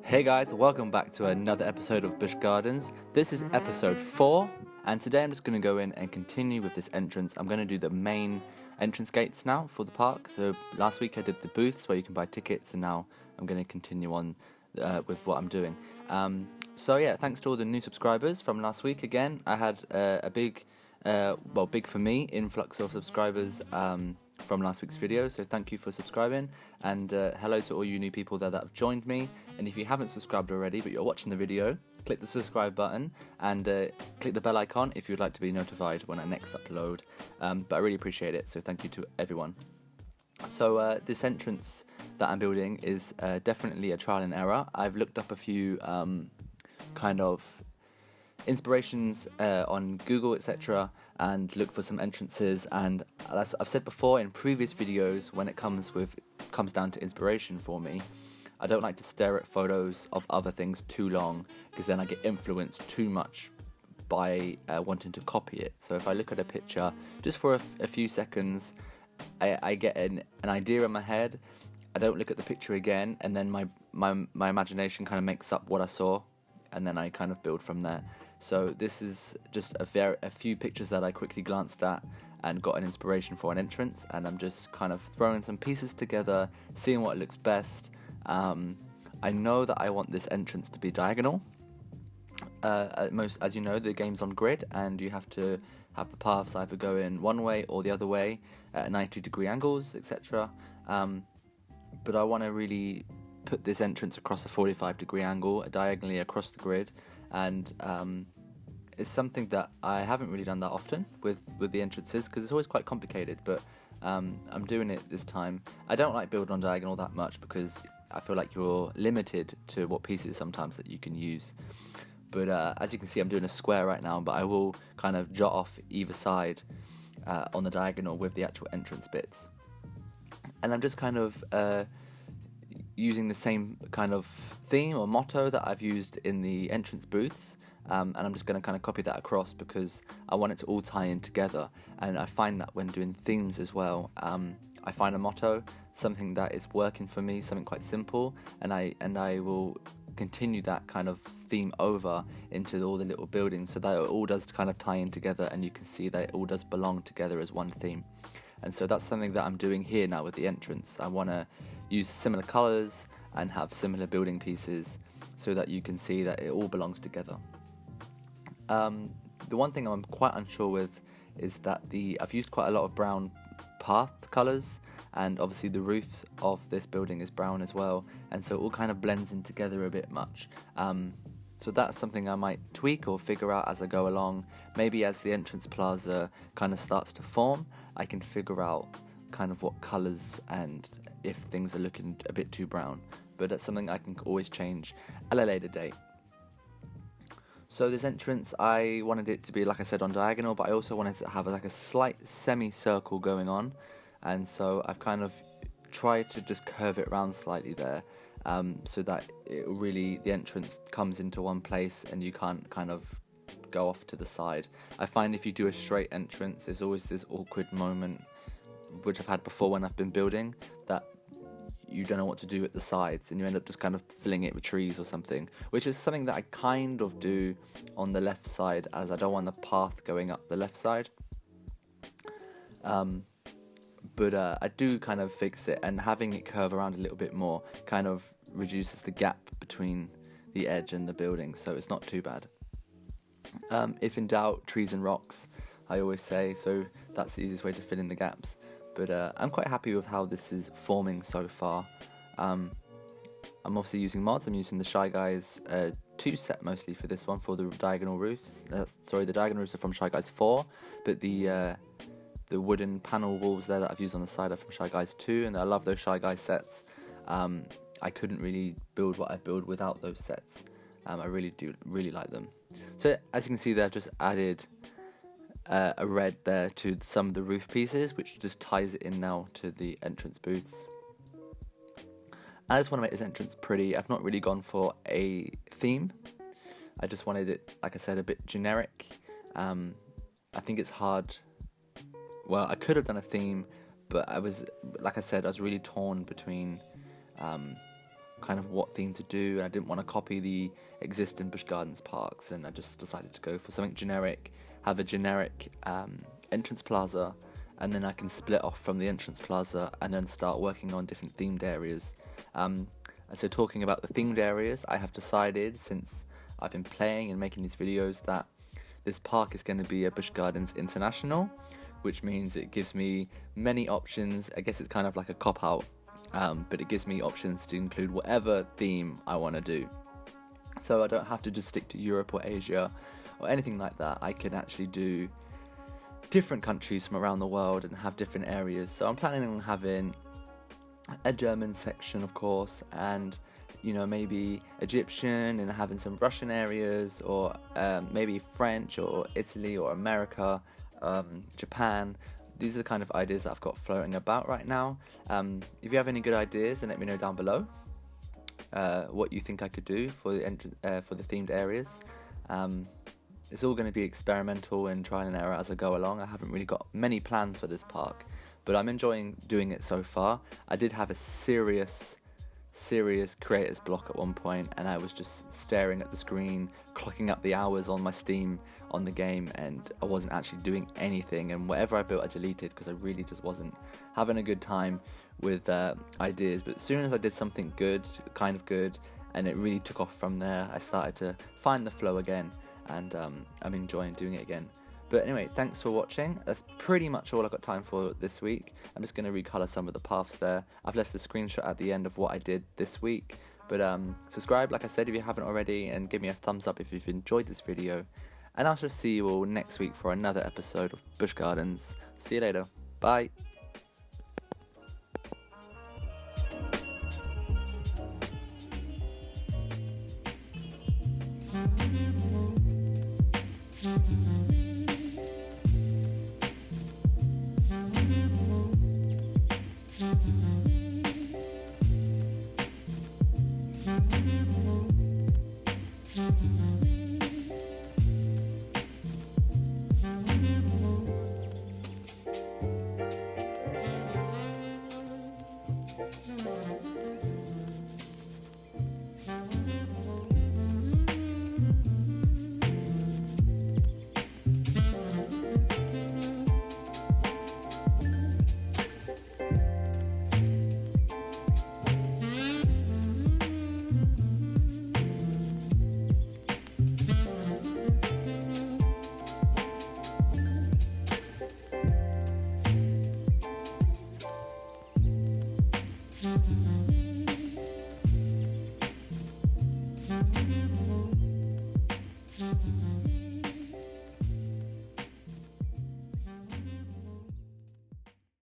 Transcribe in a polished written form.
Hey guys, welcome back to another episode of Busch Gardens. This is episode 4, and today I'm just going to go in and continue with this entrance. I'm going to do the main entrance gates now for the park. So last week I did the booths where you can buy tickets, and now I'm going to continue on with what I'm doing. So yeah, thanks to all the new subscribers from last week again. I had a big for me, influx of subscribers from last week's video, so thank you for subscribing, and hello to all you new people there that have joined me. And if you haven't subscribed already but you're watching the video, click the subscribe button and click the bell icon if you'd like to be notified when I next upload. But I really appreciate it, so thank you to everyone. So this entrance that I'm building is definitely a trial and error. I've looked up a few kind of inspirations on Google, etc., and look for some entrances. And as I've said before in previous videos, when it comes down to inspiration for me, I don't like to stare at photos of other things too long, because then I get influenced too much by wanting to copy it. So if I look at a picture just for a few seconds, I get an idea in my head. I don't look at the picture again, and then my imagination kind of makes up what I saw, and then I kind of build from there. So this is just a few pictures that I quickly glanced at and got an inspiration for an entrance, and I'm just kind of throwing some pieces together, seeing what looks best. I know that I want this entrance to be diagonal. As you know, the game's on grid, and you have to have the paths either go in one way or the other way at 90-degree angles, etc. But I want to really put this entrance across a 45-degree angle, diagonally across the grid, and it's something that I haven't really done that often with the entrances, because it's always quite complicated, but I'm doing it this time. I don't like building on diagonal that much, because I feel like you're limited to what pieces sometimes that you can use. But as you can see, I'm doing a square right now, but I will kind of jot off either side on the diagonal with the actual entrance bits. And I'm just kind of using the same kind of theme or motto that I've used in the entrance booths, and I'm just going to kind of copy that across, because I want it to all tie in together. And I find that when doing themes as well, I find a motto, something that is working for me, something quite simple, and I will continue that kind of theme over into all the little buildings, so that it all does kind of tie in together, and you can see that it all does belong together as one theme. And so that's something that I'm doing here now with the entrance. I want to use similar colours and have similar building pieces, so that you can see that it all belongs together. The one thing I'm quite unsure with is that I've used quite a lot of brown path colours, and obviously the roof of this building is brown as well, and so it all kind of blends in together a bit much. So that's something I might tweak or figure out as I go along. Maybe as the entrance plaza kind of starts to form, I can figure out kind of what colours and if things are looking a bit too brown. But that's something I can always change at a later date. So this entrance, I wanted it to be, like I said, on diagonal, but I also wanted to have like a slight semicircle going on. And so I've kind of tried to just curve it around slightly there, so that the entrance comes into one place and you can't kind of go off to the side. I find if you do a straight entrance, there's always this awkward moment, which I've had before when I've been building, that you don't know what to do at the sides, and you end up just kind of filling it with trees or something, which is something that I kind of do on the left side, as I don't want the path going up the left side. But I do kind of fix it, and having it curve around a little bit more kind of reduces the gap between the edge and the building, so it's not too bad. If in doubt, trees and rocks, I always say, so that's the easiest way to fill in the gaps. But I'm quite happy with how this is forming so far. I'm obviously using mods. I'm using the Shy Guys 2 set mostly for this one, for the diagonal roofs. The diagonal roofs are from Shy Guys 4, but the wooden panel walls there that I've used on the side are from Shy Guys 2, and I love those Shy Guys sets. I couldn't really build what I build without those sets. I really like them. So as you can see there, I've just added a red there to some of the roof pieces, which just ties it in now to the entrance booths. I just want to make this entrance pretty. I've not really gone for a theme. I just wanted it, like I said, a bit generic. I think it's hard. Well, I could have done a theme, but I was really torn between kind of what theme to do. I didn't want to copy the existing Busch Gardens parks, and I just decided to go for something generic, have a generic entrance plaza, and then I can split off from the entrance plaza and then start working on different themed areas. And so talking about the themed areas, I have decided, since I've been playing and making these videos, that this park is going to be a Busch Gardens International, which means it gives me many options. I guess it's kind of like a cop-out, but it gives me options to include whatever theme I want to do. So I don't have to just stick to Europe or Asia or anything like that. I can actually do different countries from around the world and have different areas. So I'm planning on having a German section, of course, and maybe Egyptian, and having some Russian areas, or maybe French or Italy or America, Japan. These are the kind of ideas that I've got floating about right now. If you have any good ideas, then let me know down below what you think I could do for the themed areas. It's all going to be experimental and trial and error as I go along. I haven't really got many plans for this park, but I'm enjoying doing it so far. I did have a serious creator's block at one point, and I was just staring at the screen, clocking up the hours on my Steam on the game, and I wasn't actually doing anything, and whatever I built I deleted because I really just wasn't having a good time with ideas. But as soon as I did something good, kind of good, and it really took off from there, I started to find the flow again, and I'm enjoying doing it again. But anyway, thanks for watching. That's pretty much all I've got time for this week. I'm just going to recolor some of the paths there. I've left a screenshot at the end of what I did this week. But subscribe, like I said, if you haven't already, and give me a thumbs up if you've enjoyed this video. And I shall see you all next week for another episode of Busch Gardens. See you later. Bye.